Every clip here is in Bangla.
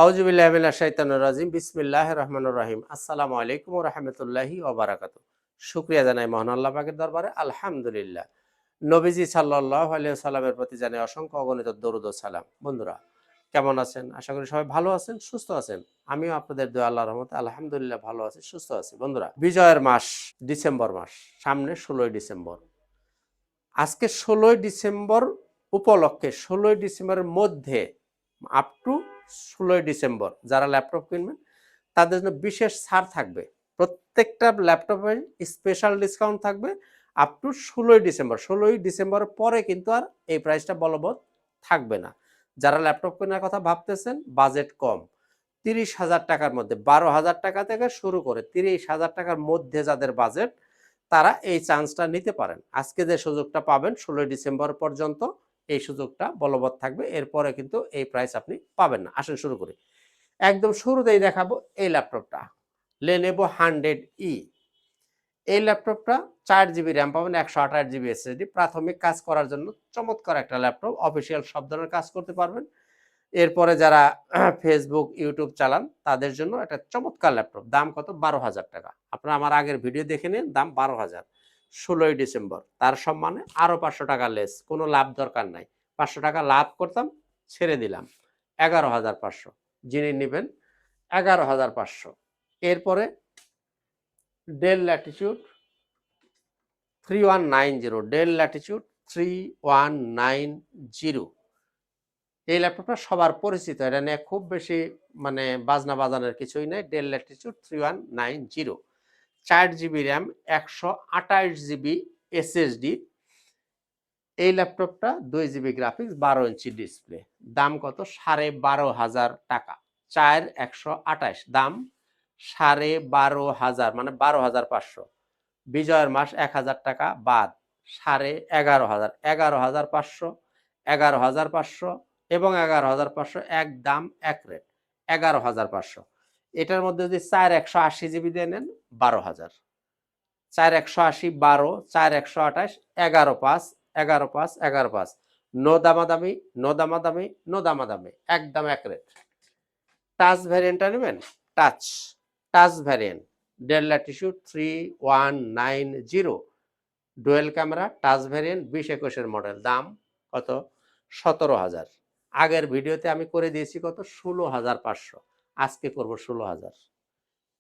আউযুবিল্লাহি মিনাশ শাইতানির রাজিম। বিসমিল্লাহির রহমানির রহিম। আসসালামু আলাইকুম ওয়া রাহমাতুল্লাহি ওয়া বারাকাতুহু। শুকরিয়া জানাই মহান আল্লাহ পাকের দরবারে আলহামদুলিল্লাহ। নবীজি সাল্লাল্লাহু আলাইহি ওয়াসাল্লামের প্রতি জানাই অসংখ্য অগণিত দরুদ ও সালাম। বন্ধুরা কেমন আছেন? আশা করি সবাই ভালো আছেন, সুস্থ আছেন। আমিও আপনাদের দোয়া আল্লাহর রহমতে আলহামদুলিল্লাহ ভালো আছি, সুস্থ আছি। বন্ধুরা বিজয়ের মাস ডিসেম্বর মাস, সামনে ১৬ই ডিসেম্বর। আজকে ১৬ই ডিসেম্বর উপলক্ষে ১৬ই ডিসেম্বরের মধ্যে আপ টু ১৬ই ডিসেম্বর যারা ল্যাপটপ কিনবেন তাদের জন্য বিশেষ ছাড় থাকবে। প্রত্যেকটা ল্যাপটপে স্পেশাল ডিসকাউন্ট থাকবে আপ টু ১৬ই ডিসেম্বর। ১৬ই ডিসেম্বরের পরে কিন্তু আর এই প্রাইসটা বলবৎ থাকবে না। যারা ল্যাপটপ কেনার কথা ভাবতেছেন, বাজেট কম, ৩০,০০০ টাকার মধ্যে ১২,০০০ টাকা থেকে শুরু করে ৩০,০০০ টাকার মধ্যে যাদের বাজেট, তারা এই চান্সটা নিতে পারেন। আজকে যে সুযোগটা পাবেন ১৬ই ডিসেম্বর পর্যন্ত এই সুযোগটা বলবৎ থাকবে। এরপরে কিন্তু এই প্রাইস আপনি পাবেন না। আসেন শুরু করি। একদম শুরুতেই দেখাবো এই ল্যাপটপটা, Lenovo 100E। এই ল্যাপটপটা 4GB RAM পাবেন, 128GB SSD। প্রাথমিক কাজ করার জন্য চমৎকার একটা ল্যাপটপ। অফিসিয়াল সব ধরনের কাজ করতে পারবেন। এরপরে যারা ফেসবুক, ইউটিউব চালান তাদের জন্য একটা চমৎকার ল্যাপটপ। দাম কত? ১২,০০০ টাকা। আপনারা আমার আগের ভিডিও দেখে নিন, দাম ১২,০০০। ১৬ই ডিসেম্বর তার সম্মানে আরো ৫০০ টাকা লেস। কোনো লাভ দরকার নাই। ৫০০ টাকা লাভ করতাম, ছেড়ে দিলাম। ১১,৫০০। যিনি নেবেন ১১,৫০০। এরপরে ডেল ল্যাটিটিউড 3190, ডেল ল্যাটিটিউড 3190। এই ল্যাপটপটা সবার পরিচিত। এটা নিয়ে খুব বেশি বাজনা বাজানোর কিছুই নেই। Del Latitude 3190, 4GB RAM, 128GB SSD। এই ল্যাপটপটা 2GB গ্রাফিক্স, 12 ইঞ্চি ডিসপ্লে। দাম কত? 12,500 টাকা। 4128, দাম 12,500 মানে 12,500। বিজয়ের মাস ১,০০০ টাকা বাদ, 11,500, 11,500, 11,500 এবং 11,500 এক দাম এক রেট, 11,500। এটার মধ্যে যদি 4180GB দিয়ে নেন 12,000। 4180, 12, 4128, 11,500, 11,500, 11,500। নো দামাদামি, নো দামাদামি, নো দামাদামি, একদম এক রেট। টাচ ভ্যারিয়েন্টটা নেবেন? Touch touch variant Dell Latitude 3190, dual camera touch variant, 2021-এর মডেল। দাম কত? 17,000। আগের ভিডিওতে আমি করে দিয়েছি কত? 16,500। আজকে করব 16,000।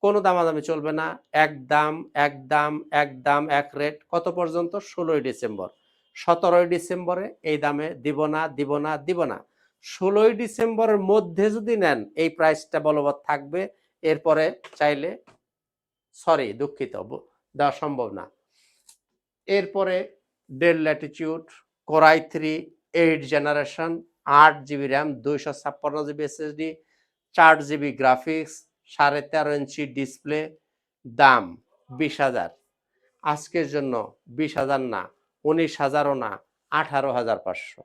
কোনো দামাদামি চলবে না। একদম একদম একদম এক রেট। কত পর্যন্ত? ১৬ই ডিসেম্বর। ১৭ই ডিসেম্বরে এই দামে দিব না, দিব না, দিব না। ১৬ই ডিসেম্বরের মধ্যে যদি নেন এই প্রাইসটা বলবৎ থাকবে। এরপরে চাইলে দুঃখিত, দেওয়া সম্ভব না। এরপরে del Latitude core i3 8 generation, 8GB RAM, 256GB SSD, 4GB graphics, 13.5 inch display. দাম 20,000। আজকের জন্য 20,000 না, 19,000ও না, 18,500।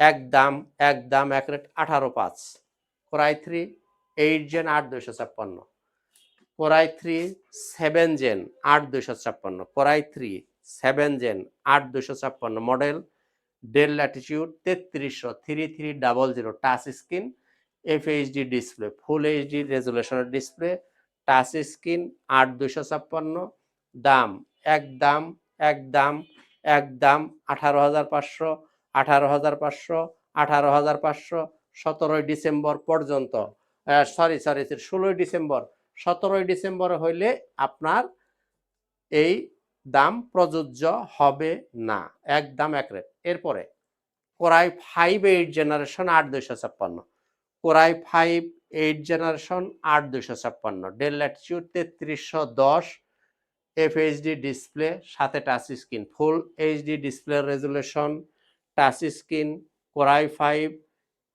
একদম একদম এক rate, 18,500। Core i3 8 gen 8,256, core i3 7 gen 8,256, core i3 7 gen 8,256 model. Dell Latitude 3300, 3300, touch screen, FHD display, full HD রেজুলেশনের ডিসপ্লে, টাচ স্ক্রিন, 8,256। দাম একদম একদম একদম 18,500, 18,500, 18,500। 17ই ডিসেম্বর পর্যন্ত, 16ই ডিসেম্বর। 17ই ডিসেম্বর হইলে আপনার এই দাম প্রযোজ্য হবে না। একদম এক রেট। এরপরে core i5 8 generation 8,256, core i5 8 generation 8,256, Dell Latitude 3310, FHD display, সাথে touch screen, full HD display resolution, touch screen, core i5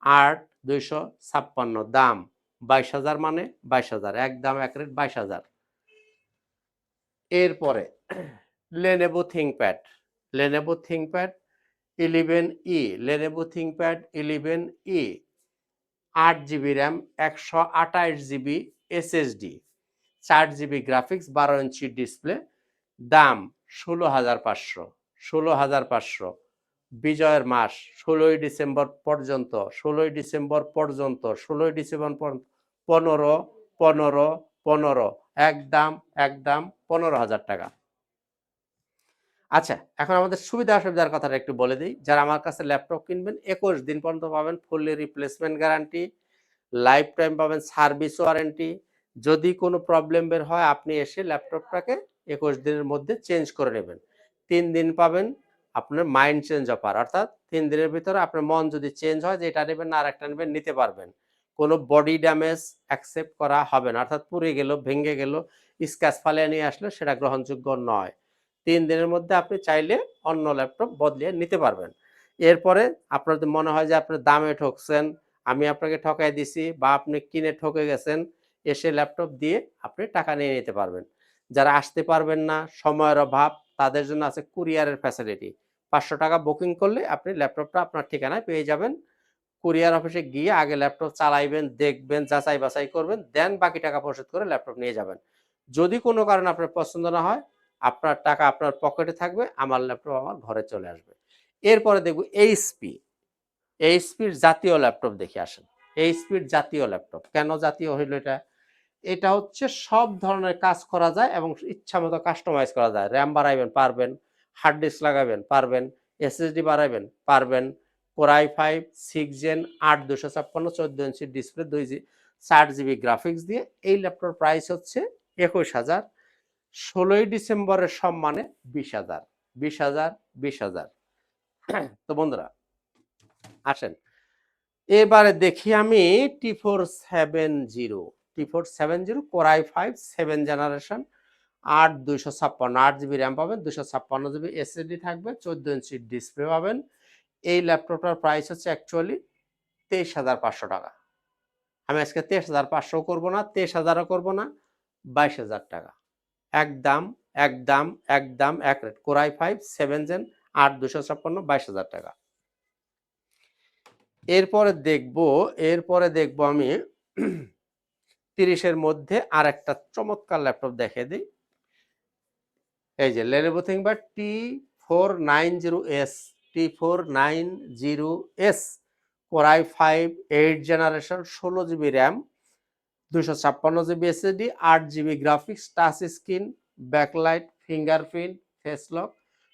8,256। দাম 22,000 মানে 22,000, একদম এক রেট, 22,000। এরপরে Lenovo ThinkPad, Lenovo ThinkPad 11E, Lenovo ThinkPad 11E, 8GB RAM, 128GB SSD, 4GB graphics, 12 inch display. দাম 16,500, 16,500। বিজয়ের মাস 16ই ডিসেম্বর পর্যন্ত 16ই ডিসেম্বর পর্যন্ত 16ই ডিসেম্বর 15 15 15 একদম 15,000 টাকা। আচ্ছা, এখন আমাদের সুবিধা অসুবিধার কথাটা একটু বলে দিই। যারা আমার কাছে ল্যাপটপ কিনবেন 21 দিন পর্যন্ত পাবেন fully replacement guarantee, life time পাবেন সার্ভিস ওয়ারেন্টি। যদি কোনো প্রবলেম বের হয় আপনি এসে ল্যাপটপটাকে 21 দিনের মধ্যে চেঞ্জ করে নেবেন। 3 দিন পাবেন আপনার মাইন্ড চেঞ্জ অফার, অর্থাৎ 3 দিনের ভিতরে আপনার মন যদি চেঞ্জ হয় যে এটা নেবেন না আরেকটা নেবেন, নিতে পারবেন। কোনো বডি ড্যামেজ অ্যাকসেপ্ট করা হবে না, অর্থাৎ পুড়ে গেল, ভেঙে গেল, স্ক্র্যাচ ফালিয়ে নিয়ে আসলে সেটা গ্রহণযোগ্য নয়। 3 দিনের মধ্যে আপনি চাইলে অন্য ল্যাপটপ বদলিয়ে নিতে পারবেন। এরপরে আপনার যদি মনে হয় যে আপনি দামে ঠকছেন, আমি আপনাকে ঠকাই দিছি বা আপনি কিনে ঠকে গেছেন, এসে ল্যাপটপ দিয়ে আপনি টাকা নিয়ে নিতে পারবেন। যারা আসতে পারবেন না, সময়ের অভাব, তাদের জন্য আছে কুরিয়ারের ফ্যাসিলিটি। 500 টাকা বুকিং করলে আপনি ল্যাপটপটা আপনার ঠিকানায় পেয়ে যাবেন। কুরিয়ার অফিসে গিয়ে আগে ল্যাপটপ চালাইবেন, দেখবেন, যাচাই বাছাই করবেন, দেন বাকি টাকা পরিশোধ করে ল্যাপটপ নিয়ে যাবেন। যদি কোনো কারণে আপনার পছন্দ না হয়, আপনার টাকা আপনার পকেটে থাকবে, আমার ল্যাপটপ আমার ঘরে চলে আসবে। এরপরে দেখব এইচপি। এইচপির জাতীয় ল্যাপটপ দেখে আসেন। এইচপির জাতীয় ল্যাপটপ কেন জাতীয় হইল এটা? এটা হচ্ছে সব ধরনের কাজ করা যায় এবং ইচ্ছামতো কাস্টমাইজ করা যায়। র্যাম বাড়াইবেন পারবেন, হার্ড ডিস্ক লাগাবেন পারবেন, এসএসডি বাড়াইবেন পারবেন। Core i 5 6 gen 8 256 14 inch display 4 GB graphics দিয়ে এই ল্যাপটপের প্রাইস হচ্ছে 21,000। 16ই ডিসেম্বরের সম্মানে 20,000 20,000 20,000। তো বন্ধুরা আসেন এবারে দেখি আমি T470 core i 5 7 generation 8 GB RAM পাবেন, 256 জিবি এসএসডি থাকবে, 14 ইঞ্চি ডিসপ্লে পাবেন। এই ল্যাপটপটার প্রাইস হচ্ছে অ্যাকচুয়ালি 23,500 টাকা। আমি আজকে 23,500 করবো না, 23,000ও করবো না, 22,000 টাকা। একদম এক রেট। কোরাই 5 7 জেন 8 256 22,000 টাকা। এরপরে দেখবো আমি 30-এর মধ্যে আর একটা চমৎকার ল্যাপটপ দেখে দিই। এই যে Lenovo ThinkPad T490S T490S core i 5 8 generation 16 GB RAM 256 GB SSD 8 GB graphics touch screen backlight fingerprint face lock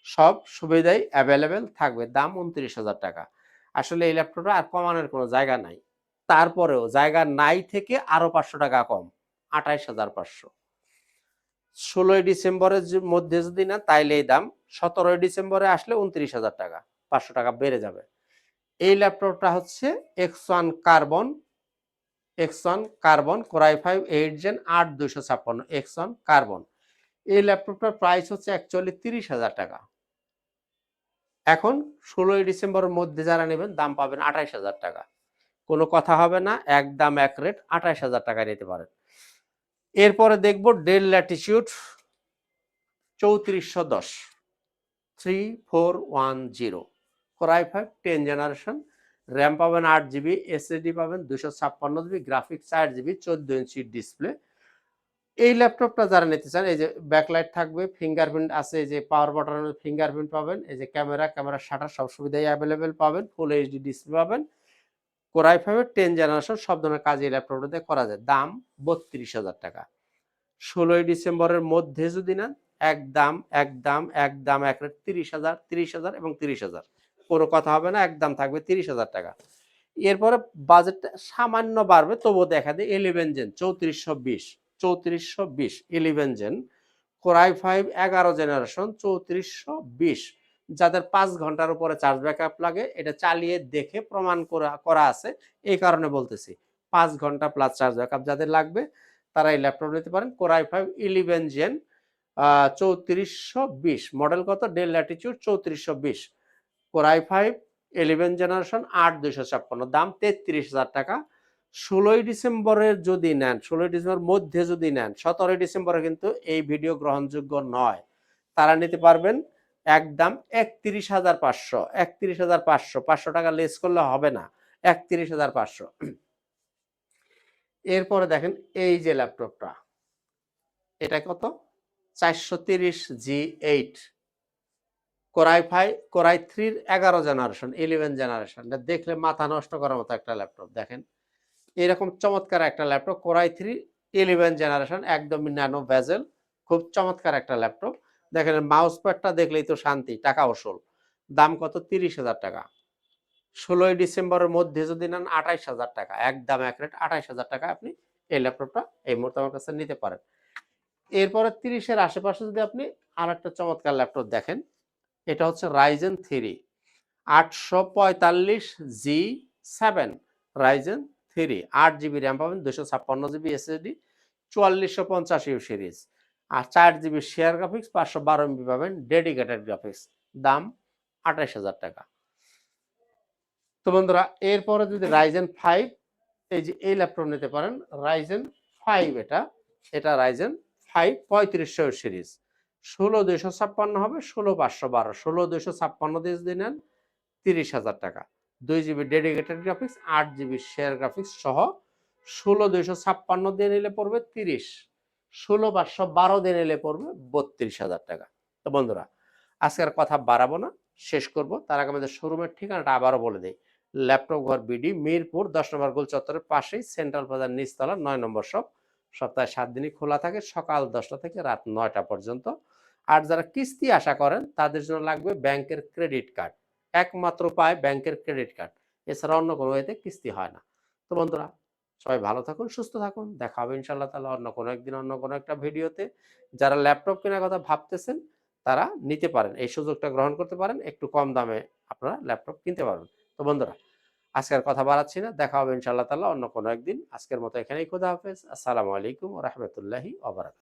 সব সুবিধাই অ্যাভেলেবেল থাকবে। দাম 29,000 টাকা। আসলে এই ল্যাপটপটা আর কমানোর কোনো জায়গা নাই, তারপরেও জায়গা নাই থেকে আরো 500 টাকা কম, 28,500। 16ই ডিসেম্বরের মধ্যে যদি না তাইলে এই দাম, 17ই ডিসেম্বরে আসলে 29,000 টাকা, 500 টাকা বেড়ে যাবে। এই ল্যাপটপটা হচ্ছে X1 carbon core i 5 8 gen 8 256 X1 carbon. এই ল্যাপটপটার প্রাইস হচ্ছে অ্যাকচুয়ালি 30,000 টাকা। এখন 16ই ডিসেম্বরের মধ্যে যারা নেবেন দাম পাবেন 28,000 টাকা। কোনো কথা হবে না, একদম এক রেট, 28,000 টাকায় নিতে পারেন। এরপরে দেখব del Latitude 3410 3410 core i 5 10 generation RAM পাবেন 8 জিবি এসএসডি পাবেন 256 GB graphics 4 GB 14 inch display. এই ল্যাপটপটা যারা নিতে চান, এই যে ব্যাকলাইট থাকবে, ফিঙ্গারপ্রিন্ট আছে, এই যে পাওয়ার বাটনের ফিঙ্গারপ্রিন্ট পাবেন, এই যে ক্যামেরা শাটার সব সুবিধাই অ্যাভেলেবেল পাবেন, ফুল এইচডি ডিসপ্লে পাবেন। কোরাই 5 10 জেনারেশন সব ধরনের কাজ এই ল্যাপটপটাতে করা যায়। দাম 32,000 টাকা। 16ই ডিসেম্বরের মধ্যে যদি না একদম এক রেট 30,000 এবং 30,000, কোনো কথা হবে না, একদম থাকবে 30,000 টাকা। এরপরে বাজেটটা সামান্য বাড়বে, তবুও দেখা দেয় 11 জেন 3420 11 জেন কোরাই 5 11 জেনারেশন 3420। যাদের 5 ঘন্টার উপরে চার্জ ব্যাকআপ লাগে, এটা চালিয়ে দেখে প্রমাণ করা আছে, এই কারণে বলতেছি। 5 ঘন্টা প্লাস চার্জ ব্যাকআপ যাদের লাগবে তারা এই ল্যাপটপ নিতে পারেন। কোরাই 5 11 জেন 3420 মডেল কত? ডেল ল্যাটিটিউড 3420 কোরাই 5 11 জেনারেশন 8 256 দাম 33,000 টাকা। 16ই ডিসেম্বরের যদি নেন, 16ই ডিসেম্বর মধ্যে যদি নেন, 17ই ডিসেম্বরে কিন্তু এই ভিডিও গ্রহণযোগ্য নয়, তারা নিতে পারবেন একদম 31,500 31,500 500 টাকা লেস করলে হবে না, 31,500। এরপরে দেখেন এই যে ল্যাপটপটা, এটা কত? 430G8 কোরাই 3 11 জেনারেশন 11 জেনারেশন, দেখলে মাথা নষ্ট করার মতো একটা ল্যাপটপ। দেখেন এরকম চমৎকার একটা ল্যাপটপ কোরাই 3 11 জেনারেশন, একদমই ন্যানো বেজেল, খুব চমৎকার একটা ল্যাপটপ। দেখেন মাউস প্যাডটা দেখলেই তো শান্তি, টাকা ওসুল। দাম কত? 30,000 টাকা। 16ই ডিসেম্বরের মধ্যে যদি নেন 28,000 টাকা, একদম এক রেট 28,000 টাকা আপনি এই ল্যাপটপটা এই মুহূর্তে আমার কাছে নিতে পারেন। এরপরে 30-এর আশেপাশে যদি আপনি আরেকটা চমৎকার ল্যাপটপ দেখেন, এটা হচ্ছে Ryzen 3 845G7, Ryzen 3 8 GB RAM পাবেন, 256 জিবি এসএসডি, 4450 সিরিজ, আর 4 জিবি শেয়ার গ্রাফিক্স, 512 MB পাবেন ডেডিকেটেড গ্রাফিক্স। দাম 28,000 টাকা। তো বন্ধুরা এরপরে যদি Ryzen 5, এই যে এই ল্যাপটপ নিতে পারেন, Ryzen 5, এটা Ryzen 5 3500 সিরিজ, 16256 হবে, 16512, 16256 দিয়ে যদি নেন 30,000 টাকা। 2 GB dedicated graphics, 8 GB share graphics সহ 16256 দিয়ে নিলে পড়বে 30, 16512 দিয়ে নিলে পড়বে 32,000 টাকা। তো বন্ধুরা আজকে আর কথা বাড়াবো না, শেষ করব। তার আগে আমাদের শোরুমের ঠিকানাটা আবারও বলে দিই। ল্যাপটপ ঘর বিডি, মিরপুর 10 নম্বর গোল চত্বরের পাশেই, সেন্ট্রাল বাজার নিচতলা 9 নম্বর শপ। সপ্তাহে 7 দিনই খোলা থাকে, সকাল 10টা থেকে রাত 9টা পর্যন্ত। আর যারা কিস্তি আশা করেন তাদের জন্য লাগবে ব্যাংকের ক্রেডিট কার্ড, একমাত্র পায় ব্যাংকের ক্রেডিট কার্ড, এছাড়া অন্য কোনো ওয়েতে কিস্তি হয় না। তো বন্ধুরা সবাই ভালো থাকুন, সুস্থ থাকুন, দেখা হবে ইনশাআল্লাহ তাআলা অন্য কোনো একদিন অন্য কোনো একটা ভিডিওতে। যারা ল্যাপটপ কেনার কথা ভাবতেছেন তারা নিতে পারেন, এই সুযোগটা গ্রহণ করতে পারেন, একটু কম দামে আপনারা ল্যাপটপ কিনতে পারবেন। তো বন্ধুরা আজকের কথা বাড়াচ্ছি না, দেখা হবে ইনশাআল্লাহ তাআলা অন্য কোনো একদিন। আজকের মতো এখানেই, খোদা হাফেজ, আসসালামু আলাইকুম ওয়া রাহমাতুল্লাহি ওয়া বারাকাতুহু।